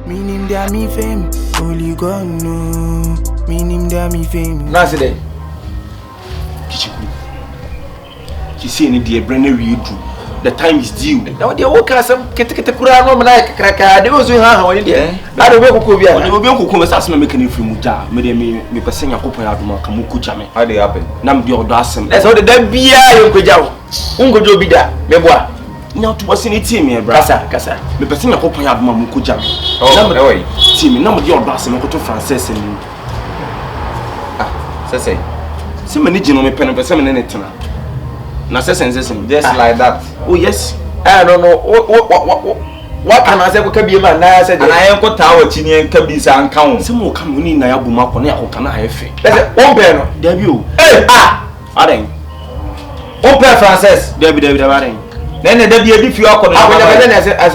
Meaning they me fame, only God no. Meaning they me fame. Nasi day. Kyekyeku. You see any dear Brenner you do. The time is due. Now they walk us some kete kura no like kraka. They was doing how when there. I don't know who be. When you be on come start making it from Muja. Me person yakopon aduma kamuku chame. How they happen? Nam di odasem. That's how the bia you go jaw. Ungo jo bi da. Meboa. Now to was in a team here, bra. Kasa. Me person yakopon aduma muku chame. Oh, way. Team nam di odasem ko to Francis ni. Say. See me ni jino me pen person me ne tena. Na sense Just like that. Oh yes. I don't know what can I say ko be man na say. And I am ko tawo chini en ka bi san kan. Se mo kam ni na ya buma ko na ya ko kana ayefe. Let's say one pen no. Debi o. Hey Aden. One pen Francis. Debi aden. Then the debi edi fi akọ I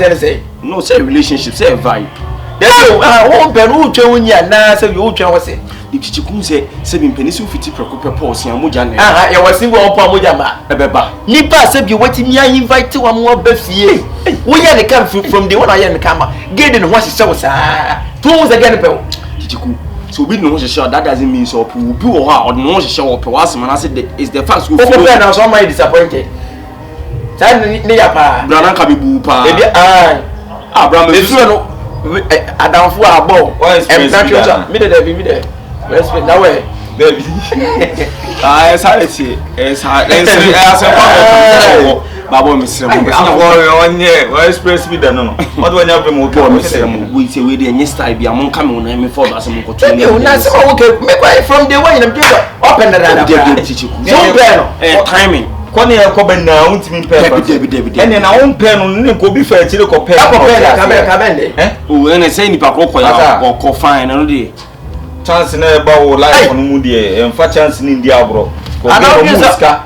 will say No, say relationship, say vibe. There's one pen who tell you na say you tell us say. The Kyekyeku say 7 pennies you fit preoccupy pause and moja na. You was single on moja ma. Ebeba. Nipa say be wetin me invite one more befie. We hear the come from the one I hear the camera. Get in what she say was two months again pe. Kyekyeku. So we no share that doesn't mean so people or how or no share or was man I said is the facts go. Open now so am disappointed. Say ne ya pa. Brana ka be bu pa. E bi Abraham me feel no Adamfu abo. Me there. Respect that way. Baby. It's hard to see. It's hard. Babo Mr. Why express me that no. What when you bring Mr. We say we dey style be among come on me for as mo ko to. You na say okay make why from the way you do open the radar. So timing. Kwani e ko ben na untimi pe. Ene na won pe no ne ko bi fa chire ko pe. Ka ben O ene say ni pa ko ya ko fine no dey. Chance na eba wo life on mu de emfa chance ni ndi abro ko be no muska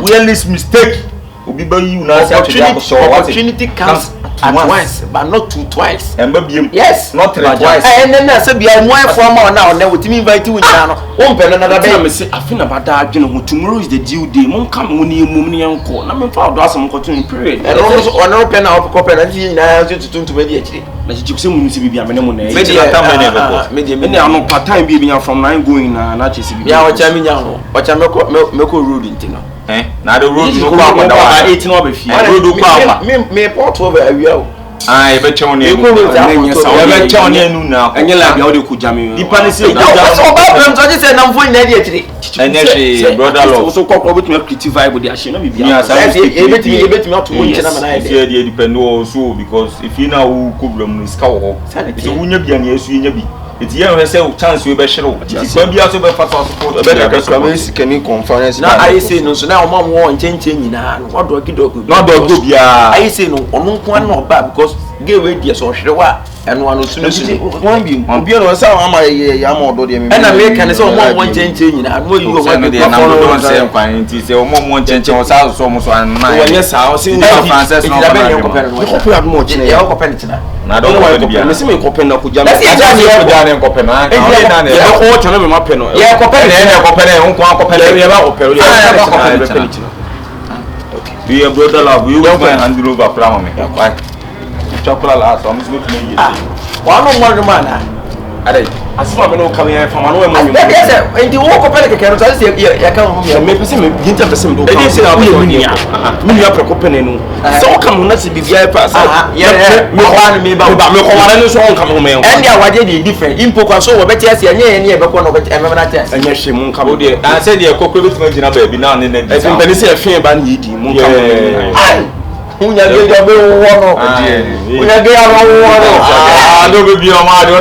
we least mistake obi ba you na say opportunity comes at once but not twice emba biem yes not twice and then say bia mo for ma na na we timi invite you nyana won pe no na be me say afina bada adwene ho tomorrow is the due day mon come woni emum ne yanko na me fa do asem ko to pray and ono pe na ko pe na ti nyina so tutuntum di akire na Kyekyeku se mu si bibia me ne mo na me dey atam me ne me dey ano part time bibia from nine going na chesi bibia ya wacha mi nya ho wacha me ko road ntino na the road no kwa da wa 18 no be fi road kwa me port over awia o e be chew ne be chew ne nu na enye la bia o de ku jame dipa ne se so ba problem so say na mfo nya di akire enye she brother love so kokko betumi creative vibe dey ahye no bibia ya ebetimi otu won chena mana ide e dey depend also because if you na wo problem no ska wo so wunya bia na yesu nya bi iti ye no say chance we be hyerew iti bia so be fata support be da ka me sikani conference na I say no so na o mam wo nchenchem nyina no odo kidogo no do bia I say no onu nko na oba because gay we dey so hyerewa enu anu tunu one bi obi no say ama ye ama odo de me na me kan say o mam wo nchenchem nyina no yi o ma de na mo don say kwan nti say o mam wo nchenchem o sa so mo so an na wanye sa o say Francis no ba na ko ko ya mo chine ya ko pen china na do ko bia me se me ko pen na ku jame ko pen na na ne ko chana me ma pen no ya ko pen ne ko pen e nko ko pen ya ba ko pen ya ba ko pen okay we are brother love we will hand over plan me why chocolate la so I'm just going to make it wa no mo man ade asuma me no come here from anu e mo nyum yes enti wo ko pen keke no so say ya ka ho me pese me ginta pese me do come say na me ni ya preko pen no so o come na se bibia pass me ko me ba me ko ware no so on come me and ya waje dey different impo kwa so wo beti ase enye ne e be ko no beti me na tes enye hwe mu come dey and say dey kokro betuma gina ba bi na ne na di pen say e fe ba ni di mu come unya ge jo be wo no unya ge ya wo no do be bi o ma do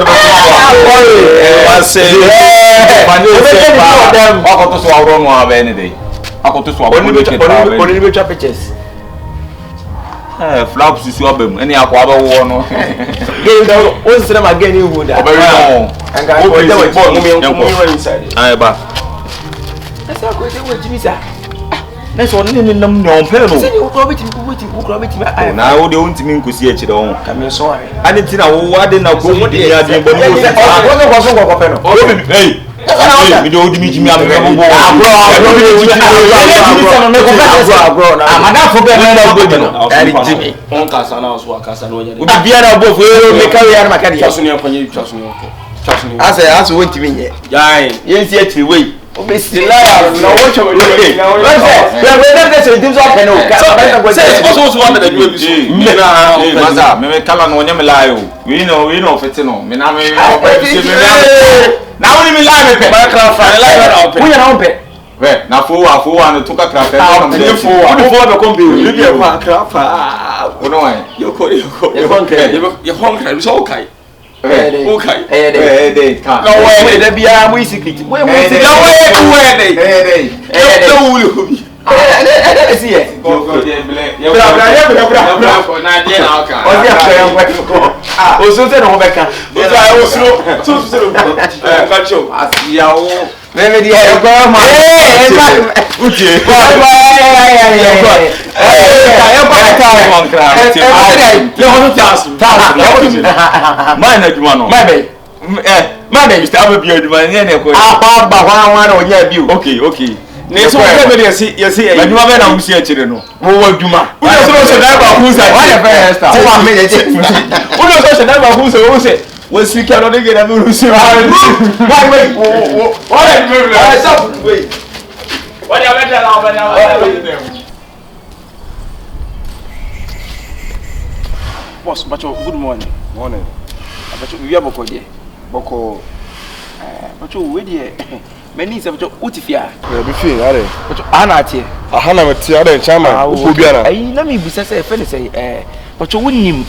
wa say ba ni say ba akoto so awro no aba ni dey akoto so awro oni be twa pictures flap susu abam eni akwa aba wo no ge do o sire ma ge ni hu da obere no anga ko de we mo inside ai ba asa ko de we jimi sa na so ne nam ne on pe no se ni wo ko beti ai na wo de untimi nkosi a kire wo ka me so ai ani ti na wo ade na ko mu de ya de bo ni wo ko so ko pe no hey Me do di mi jimi am me bo. Madam for be na go no. Ari Jimmy. On kasa na so akasa no nya. Obi bia na bo fo me ka ya na makadi. Chaso ne akwanye chaso ne okay. Chaso ne. Asa won't me nye. Yai. Yensi atiri wey. Obesi liar na wo chowo wey. We say dim so pen o. Say supposed to want the do ebi so. Me na Maza, me kala no nya me lie o. We no fit no. Me na me na woni me lie me pe. ba kra fa lie na open. Wo ya na wo pe. We na fo wa no to ka kra pe na me Fo wa be kombe. You be kwa kra fa. Ono wa. Yoko. You honka, so okay. Okay. Dey ka. No way, dey bia mu secret. We mu secret. No way, Dey. no wulu bi. See here. Go dey bele. Bra. Na dey na okay. O dia pe yan kwa. O so se no beka. O so I was so kacho. Asiawo. Me di e kwa ma. Uche. Man adwuma no. Man Mr. Ababi adwuma ne ne ko. Apa ba hwan na onya bi o. Okay. Ne so ko me yesi Adwuma be na wusi akire no. Wo adwuma. Wo so dai ba hu sa. Why the first star? Wo me dey check. Wo so dai ba hu sa wo se. Wo speak no dey get na rusi. Wait. What are you doing? Stop. Wait. What are you doing? Boss, Bacho, good morning. Morning. Bacho, we are Boko there. Boko. Bacho, we there. Many is Bacho, Utifia. Be fine, are. Bacho, Anati. Ahana meti are chama. Ubiana. I na me bisa say friend say Bacho wonim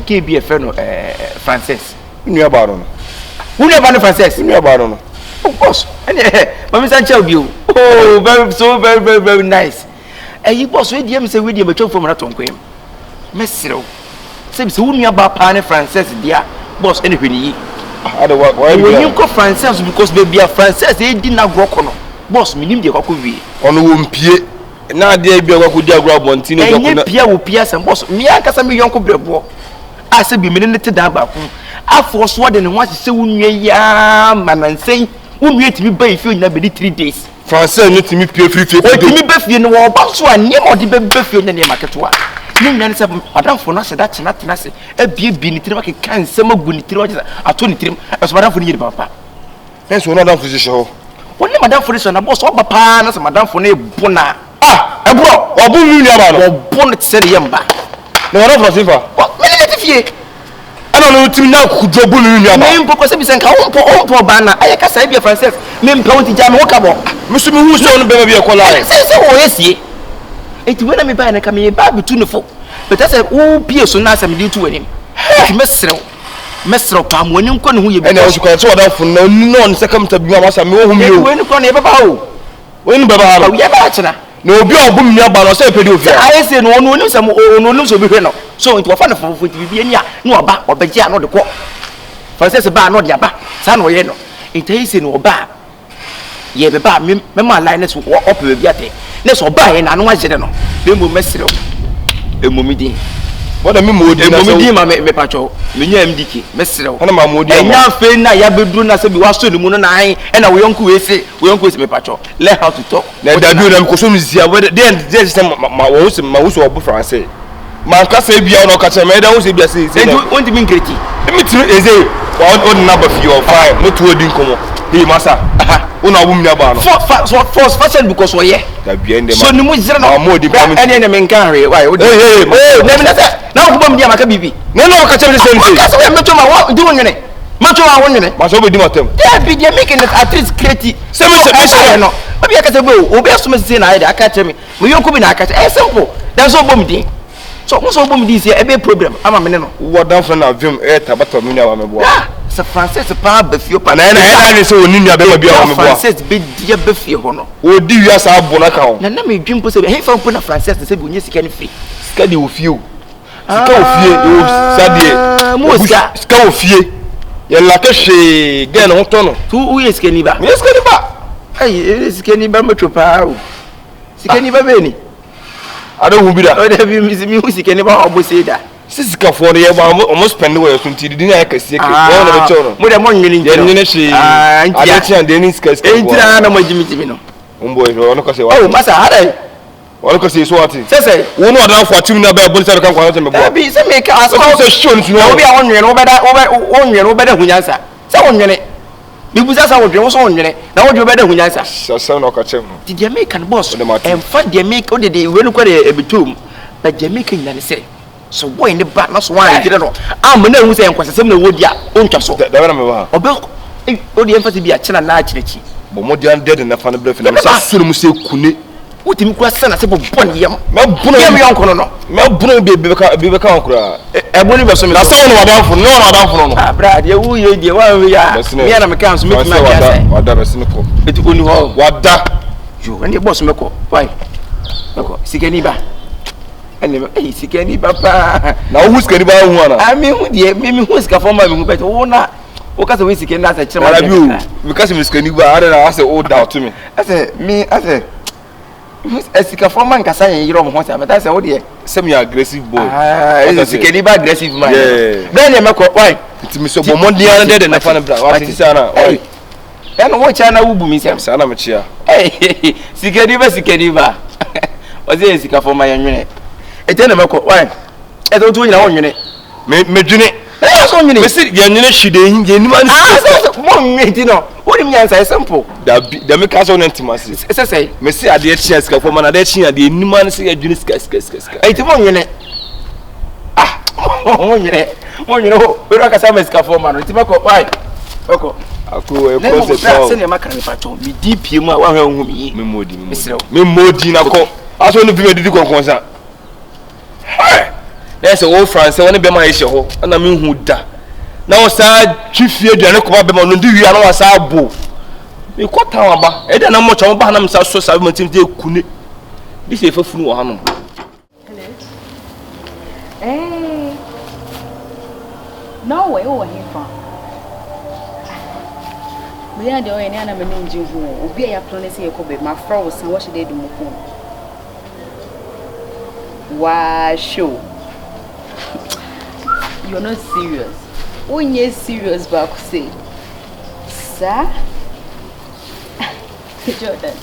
gay be a friend Francis. Nua ba no. Who never Francis? Nua ba no. Of course. And Mama Sancho you. Oh, very nice. You boss we dey say we dey Bacho from na tonkwem. Mesiro. Say so who nua ba pa ne Francis dia. Boss anyway ni. Ada why when you go Francis because baby Francis e di na groko no. Boss minim dey kwakọ wie. Ono wo mpie. Na de bia kwakọ di agro abonti ne kwakọ na. Pia wo pia sam boss. Mi akasa mi yonko brebo. Ase bi mi ne te da ba ku. Afo so de ne ho ase wo nua ya manansen. Wo nua timi ba ifi nyina be 3 days. Francis no timi pie free. O timi ba fie no wo ba so anye mo de ba fie ne maketo a. Ni nyane se madam fo na se da tena se ebie bi ni tiri make kan se magu ni tiri waje ato ni tiri so madam fo ni yiri papa enso no madam fo se ho woni madam fo so na boss oba pa na se madam fo na ebu na ebro obu ni aba no obu na tse ne yemba na madam fo sifa me ne tifie ana no timi na kudwo bu ni aba me mpo ko se bi se nka ompo ba na aye kasa bia Francis me mpa won ti ja me wo ka bo musu mi hu so no be bia kola se wo yesie eti wena me ba na ka me ba bitu ne fo but say wo pie so na asem di tu anim eti mesrew pa mo anim ko ne ho ye bi ene so kan so wada fo na ni no se kam ta bi ma sa me wo hu mi o we ni ko ne baba o we ni baba ha we ya ba chena na obi obum mi aba no se pedi ofia aye se no onim se mo onim so bi hwe no so enti wo fa ne fofo ti bi ani a na oba obaji a no de ko Francis ba no de aba sa no ye no enti aye se no oba ye be ba me ma line so ope bi ate ne so oba ye na no agye no be mo mesrew emomidi wada mi modi na so emomidi ma me pacho me nya mdk mesrew ana ma modi enya fe na ya bedru na se bi waso ni mu no na an na we yonku we se me pacho learn how to talk na da bi na ko so mzia wada dey system ma wo so obu France man ka se bia no ka che me da wo se bia se won't mean kreti me tiri eze on number for your fine no to odin komo hey masa una wo mnya ba no force fashion because we here da bia ende so ni mu zira no modi ene me nkan hwe why hey na me na ko bom dia maka bibi no ka che me se nti ka so me to ma wa di wonwene ma to wa wonwene ma so be di matem dia bi dia making it at least kreti se me no obi aka se be obi aso me se na ide aka che me yonko bi na aka che simple dan so bom din so mo so bom din se e be problem ama me no wo dan fo na vim tabata me nua me boa se Francis pa ba fio pa na ni se oni nua be ma bia me boa Francis be dia be fie ho no o di wi asa abo na ka ho na me dwimpo se he fa mpo na Francis se be onye sika ni free sika de ofie sika ofie o sadie mo sika ofie ye la ke hwe gen ho to no tu u ye sika ni ba me sika ni ba ai sika ni ba metro pa o sika ni ba be ni ada hu bi da o da bi mi hu sika ni ba obo se da Sisika for the almost spend away until the dinner. I can see. More than 1 million. I don't Dennis. Ain't no more Jimmy. Oh, Master, how are One because he's what it says? One more down for 2 minutes. Come on, be some make us also shown to know we are on your better who answer. Someone in it. Because that's how we also on it. Now you better who answer. son of a The Jamaican boss and fat Jamaica the day when you a bitum, but Jamaican than say. So why in the back, not why I didn't know. I'm a man who saying, because some would ya own castle. Or Bill, the emphasis be a channel night. But more than dead in the fan of breath, and I'm say, Kuni. What in question as a bonny young uncle? Mel Bruno be a conqueror. I believe us. That's all I down for no, Brad, you we are. Me and my accounts make my what that cynical. It's only what that you and your boss, Meko. Why? Sikaniba. And Sikaniba. Now who's getting by one? I mean, maybe who's got for my better owner. Because we see can answer because Miss Caniba, I don't ask the old doubt to me. I said, me, I said. A sick for man can say you don't want to, but that's all dear. Semi aggressive boy. It's a cannibal aggressive man. Then you make why? It's Mr. Bomondian dead and I found a what is Sana. And what China will be Miss Sana Machia. Hey, Sikadiva. Was it sick for my unit? A gentleman why? I don't do your own unit. Majune. That's only Yanina she didn't get anyone. What do you mean? I simple. The make us on intimacy. As I say, Messi at the chance for man at the new man say a Junis Cascas. 81 unit. Ah, 1 unit. 1 know, we rock a summer for man. It's my why? Okay. Aku send your macron patrol. Me deep you my one whom me modi. Me modi na ko. Aso no bi me didi kon konsa. There's a old France, I want to be my issue, and I mean who da. Now, sir, chief, you don't come up on the you are a bow. You quite how about it, and I'm much on Banham South so 17 day couldn't. This is a fool. Hello. Hey. No way over here from. We are the only animal in Jihu. We are planning to say, my frogs and what should they do? Why, sure. You're not serious. When you're serious, but I could say, sir, Jordan.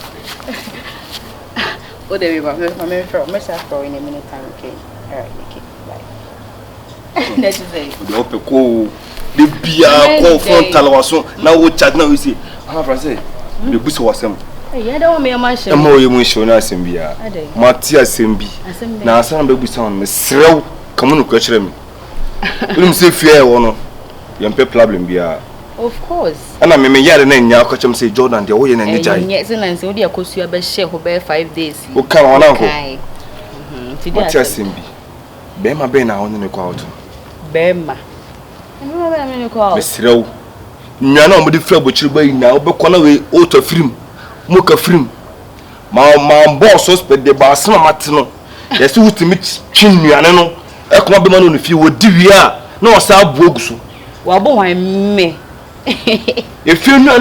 Oh, there we go. I'm from Mr. in a minute time. Okay, all right, okay, bye. Let's say. The open call, the beer, call from Talawaso. Now we chat now. We see. How I say? The bus was him. Hey, I don't want me a machine. I'm more emotional as Mbia. Matthias Mbi. Now, some baby son, Miss Row, come on, catch them. You say fear or no? You have problem, Bia. Of course. And I mean, you're the name, you catch him say Jordan, the way in any giant. Yes, and so they are close to your best share for 5 days. Who come on, uncle? Matthias Mbi. Bema Bena on the crowd. Bema. I'm in the call. Miss Row. You know, with the flip which you buy now, but one away out of film. Moka film. My boss suspect the Bassama Matino. Yes, who to meet Chin, you know. I come be man if you would do ya. No, sir, Bogusu. Well, boy, me. If you know,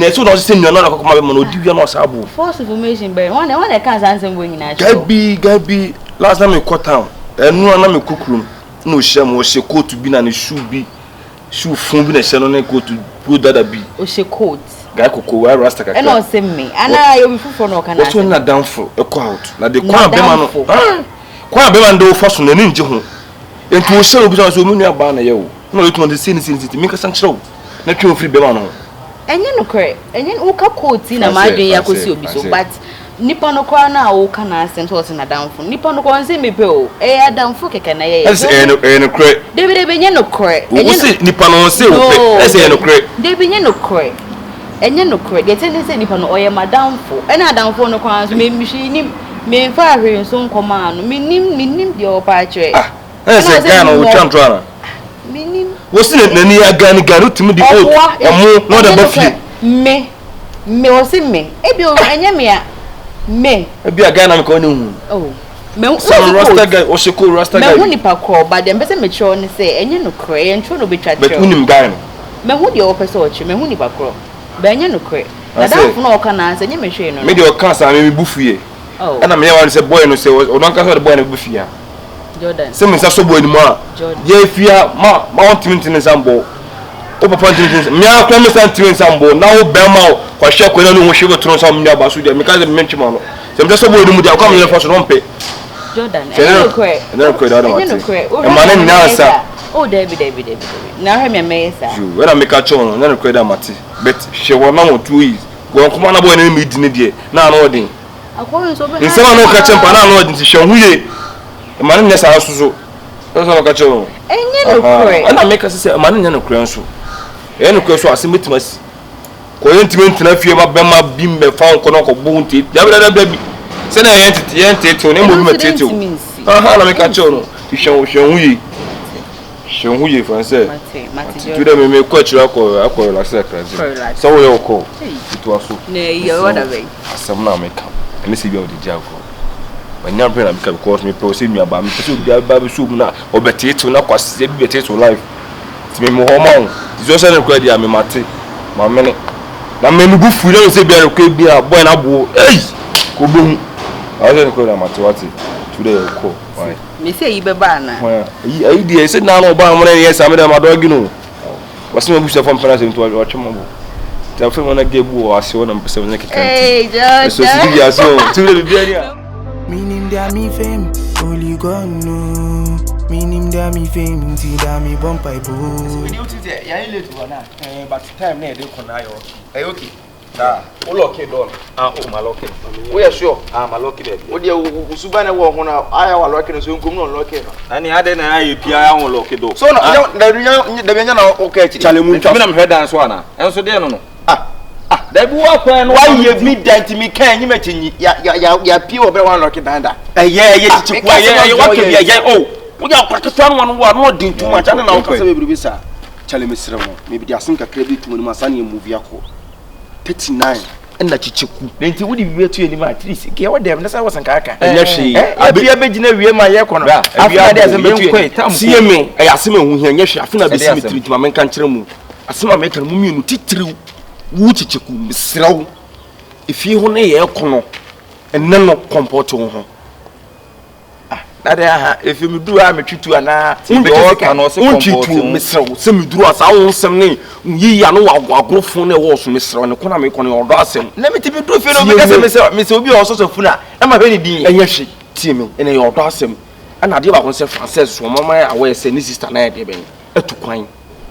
so don't send you another come on, do you know, Sabu? False information, but one I can't answer when you Gabi, last time we cut town, and no one cook room. No shame was she coat to be and shoe phone a shell on a coat to put that be. Oh, she coat. Gaiko, where Rasta and not send me. And I will for no can. What's one not down for a crowd? Now the crowd, Kwa be man do force no nje ho enti o share obi so menu aba na ye wo na o tun de sin mi ka san kire na twe free be man no enye no kre enye wo ka quote na ma dwen ya kosi obi so but nipa no kwa na wo ka na asem so na damfo nipa no kwa nse mepe o adamfo keke na ye no kre de nye no kre enye wo nipa no se wo pe ese no kre de nye no kre enye no kre de tell say nipa no oye madamfo ena adamfo no kwa so me mhwi ni me fa hwe so nkoma no minim de opa kire ese gana wo twantwana minim wo se nani ya gani utimi di old omo no da bafie me wo se me ebi o enye me a me ebi aga na me ko ne hu oh me so rasta guy o se ko rasta guy me hu ni pa ko ba dem be se me chiro ni se enye no kre entro no be twa but unim guy no me hu de o pese o chi me hu ni pa kro ba enye no kre na da fu no o kana se enye me hwe no me de o kan sa me bufie oh ana me ya wan se boy no se o don ka so de boy no bufie Jordan. Se me sa so boy ni mo a. Ye fia ma want me tin sambo. O papa tin me a kwa me san tin sambo na wo be ma o kwa hwe kwa na no hwe be tron sam nya ba so de me ka de me ntwema no. Se me so boy ni mu de akwa me le foso no mpe. Jordan. No kwe da ma ti. E ma na nya sa. Oh, David. Now hear me mesa. You when I make a chono na no kwe da ma ti. But she wa na mo 2 years. Go kuma na boy na me di ne de. Na no odin. Akwa so be. Nse ma no ka chempa na no odin ti hwe huye. E ma na nya sa so. So no ka chono. Enye no kwe. Ana make us say e ma na nya no kwe nso. E no kwe so ase metimasi. Ko yentime ntina fie ma be ma bimbe fa nko no ko bu nti. Da bi. Se na yentete no mo bi metete o. Aha na make a chono. Hwe huye français. Mate. Tu dem me ko chira ko relax crazy. So we o ko. Itu aso. Ne yo wada be. Asam na make am. Ene se bi o di jago. Wanya pre na make because me pro se nua ba me se obi ba be so mu na obetete na kwase bi betete life. Ti me mo homo. Izo se na kwa dia me mate. Ma me ne. Na me nugu fu na se bia ko bia boy na bo. Ei! Ko bohu. Aso ne ko na mate wati. Today ko. Why? Me say you be ba na. Ai dia se na no ba mo na yes am da ma dogi no. Wasi me busa fam fana se nto wa twemo bo. Ta fe mo na gebu o ase wona mpese mo na keka. Hey, Jordan. So si dia so. Today be dia. Meaning that me fame, only God know. Meaning that me fame, until that me bump I boo. Yeah, you late one but time na dey kona yo. Hey, okay. Ah, o lock it down. Ah, o ma lock it. We are sure. Ah, ma lock it. O dey usuba na wo ho na aya wa lock it so nkom no lock it. Ani ade na aye pia ya ho lock it do. So no, da benya na o ka chi. Chale mu ntwa. Me na me head so ana. Enso de no no. Da bi wa kwa no. Why you me dent me kan nyi machinyi. Ya pie wo be wan lock it down da. Ye chichi kwa ye wa ke bia ye o. Wo ya kwa keto anu anu wa no din too much ana na o ka se be bisa. Chale mesire mo. Me bi dia sem kakra bi tumu ni masane movie akọ. 39 na chicheku nti wodi wiwe tu enima at least ke wo dem na sa wosan kaka enya hwe abia begina wie ma ye kono afia de asem betu sie me e asem ehu hia enya hwe afina be sim tiri ma menka nkere mu asem ma meka mu mienu titiri wu chicheku misrawo ifi ho ne ye kono enne no comfort ho ho nade aha efi mi duru a metwitu ana unchitu misrawo se mi duru asa wo nsem ne yi ya no agorofo ne wo so misrawo ne kona me kono odo asem na mi tibi duru fi no me kase me se obi o so funa na ma hwe ni din enya hwe tie me ene ye odo asem ana de ba ko se français so mama awe se ni sister na ye de ben etukwan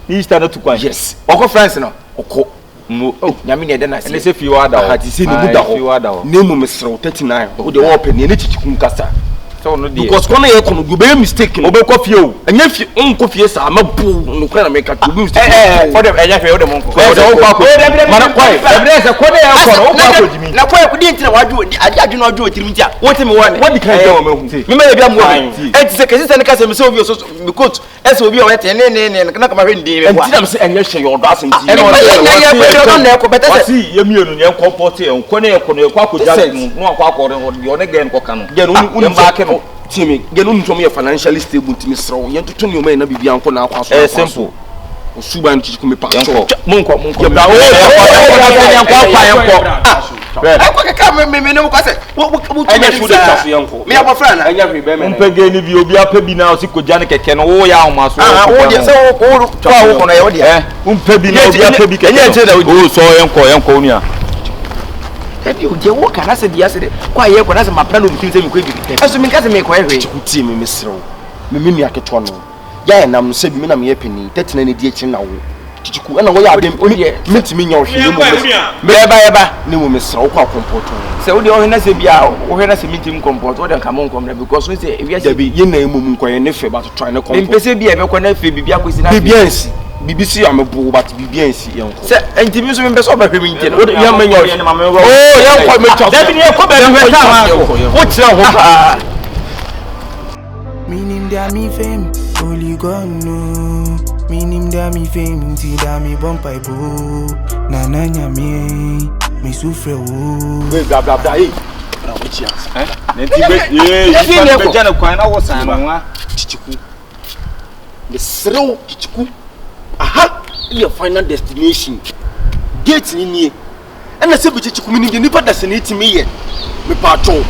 ni sister na tukwan yes oko friends no oko no nyame ne de na se fi wa da ha ti se ni buda ho nemu misrawo 39 o de wo pe ne chichikum kasa because kono ye kono go be mistake no be kofie o anya fie onkofie sa mabu no kwa na make to be mistake for them anya fie o dem onko o kwa ko mana kwai ebre se kono ye kono o kwa ko jimi na kwai ku di ntina waju adi no aju otiri ntia woti me wani what the kind of mahu me me bia mo enti se kesi se ne kase me se obi so because ese obi o wete ne na kama hwe ndi be enti na se anya hwe yo do asem ti e no ye na ko beta se si ye mienu ne comfort e kono ye kono ye kwa ko ja no akwa ko re ne gen ko kanu gen unu Timmy, get on from your financially stable to Miss Row. You to know me, be uncle now. Simple. Suban teach me pass. Munko. Ebi o je wo kana se dia se de kwa ye kwa na se mapelo mi tinse mi kwa bi aso mi kase me kwa ehwe chikuti me mesrew me menu aketo no ya ye nam se bi me na me yepeni tetina ne die chi na wo chichiku na wo ya dem oni metimi nya ohwe ne mu me ba ne mu mesrew kwa kompoto se wo de ohwe na se bia ohwe na se mitim kompoto wo de nka mon komna because we say ewi ase bi ye na emu mu nkwa ye ne fe ba to try ne kompoto mpese bia be kwa na fe bibia kwesi na bibiansi BBC amebo but bibiansi yenko se ntimi so mbe so ba hwe mi ntie no ya menyo oh yenko me cha David yenko be hwe ta wo tira ho pa Meaning that me fame, only God know. Meaning that me fame, until that me bump I boo. Na me sufre wo. We bla hey na wo chi as nti be be jana kwan na wo san nwa chichiku the srew chichiku aha your final destination gate ni nie na se be chichiku mi ni nipa destination mi ye me pa to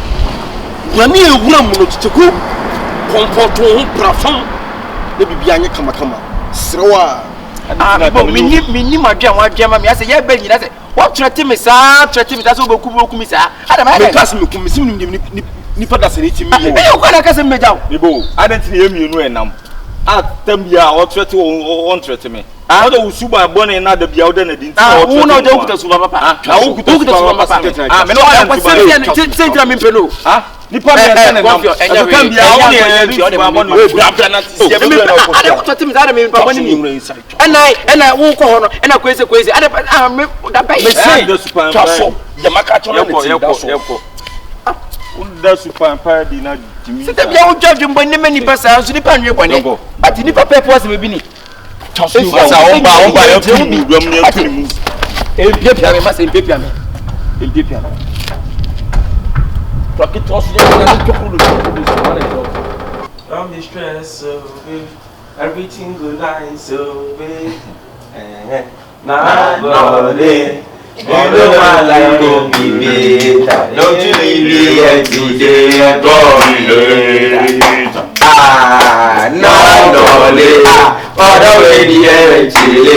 na ni ewura mu no chichiku comfort ho prafam na bibia anye kama srewa minni madwa wadwa me ase ye ba nyina se what threat me sa so boku mi sa ada ma me pass me kum sim ni pada se ni ti mi e ko na kase me jaw Bibo, identity ye mienu enam. Atambia o threat on threat me. Oda usuba bone na da bia oda na dinti o threat. Una oda okuta suba papa. Na okuta suba papa. Me no ya kwa sentia me pelo. Nipa me ene nam. Atambia o ne ya bone we bra na ti se me ada okuta timi za me papa ni. Ena wo ko ho no ena kwese ada me da bai. Me say the super. so ya maka chono ne ti so Unda super party na Jimmy. Sita bia wo judge mbo ne mani pasa so ni pa nwe bone. But ni papa pose me bi ni. Masa omba ya tu mu dwam ne atuni mu. Empia me masa empia me. Porque trouxe de manhã que eu pulo. Don't be stressed, so baby. Everything good like so baby. Nah, no, you know my life gon' be better. Don't you leave me here today, other way the air chile.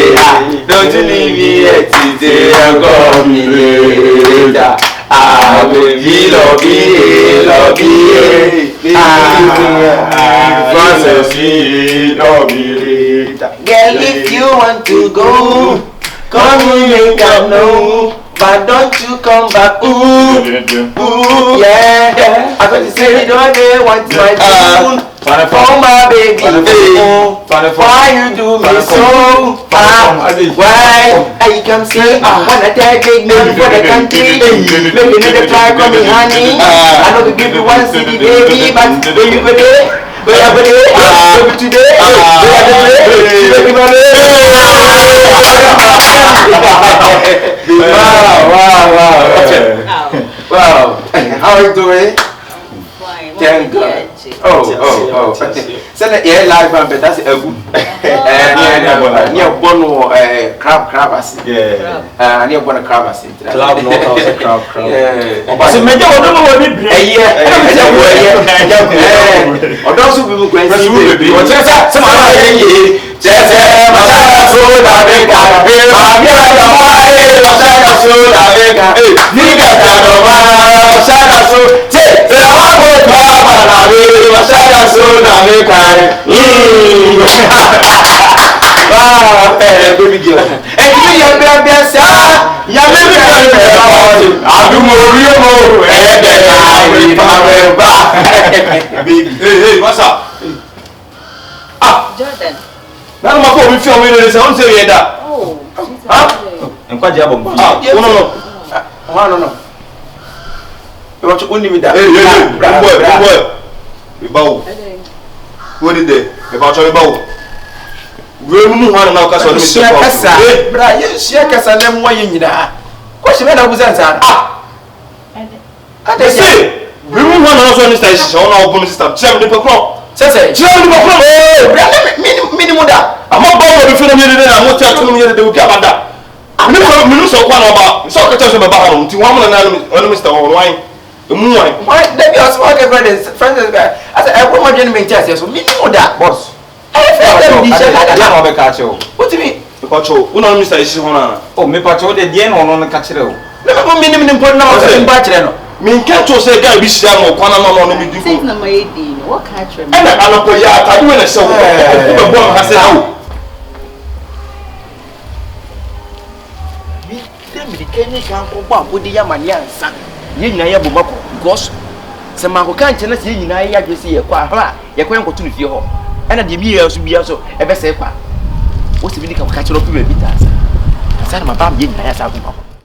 Don't you leave me here today, gon' be later. I will be love girl, if you want to go, come here, make I know. But don't you come back, ooh, yeah. I got to say, don't they want my tune? For my baby, why you do me so? Why? I come say, I wanna take big man for the country. Maybe another try, call me honey. I know to give you one city, baby, but when you go there, today, wow. How are you doing? Fine. Thank God. Oh. Send it live and that's a good. Near Bono crab as near Bono crab as Club no house crab. So me don't know what or those people going to see or just some baby girl. And you are baby, sir. You are baby girl. I do more real hey, what's up? Jordan. Now my phone will film me this. I won't say that. Oh. En kwa jabo mfi. No. You want to only me that? Hey, boy. We bow. What did they? About your bow. We move on now because we share kasa. Bra, you share kasa them why you need that. Question me na buzanza. They say, we move on also on this station on our bonus system. Chef the pokro. Say. Bra, minimum that. I'm not bound to feel me there. I'm not telling you that they will be about that. I'm not so one about. So I tell you about him. To one on Mr. Wine. Why? They be a small friends guy. I said, I want my gentleman test. So minimum that, boss. I feel what do you mean? Because you know Mr. Ishihona. Oh, me pacho de dien ono na kachire o. Never go minimum important now. I'm bachelor. Me can't say guy be sham or kwana no me do. Think na my day. What catch me? And I know ya ta do na show. The bomb has now. Me dem di kenye kan ko ba ko di yamani ansa. Ye nyina ye bomako because se ma ko kan chena se ye nyina ye adwese ye kwa ha ye kwen ko tunu fie ho. Ena de bi ye so bia so e be se kwa. Wo se bi di ka ka chero pe bi ta sa. Asa na ma ba ye nyina ya sa bomako.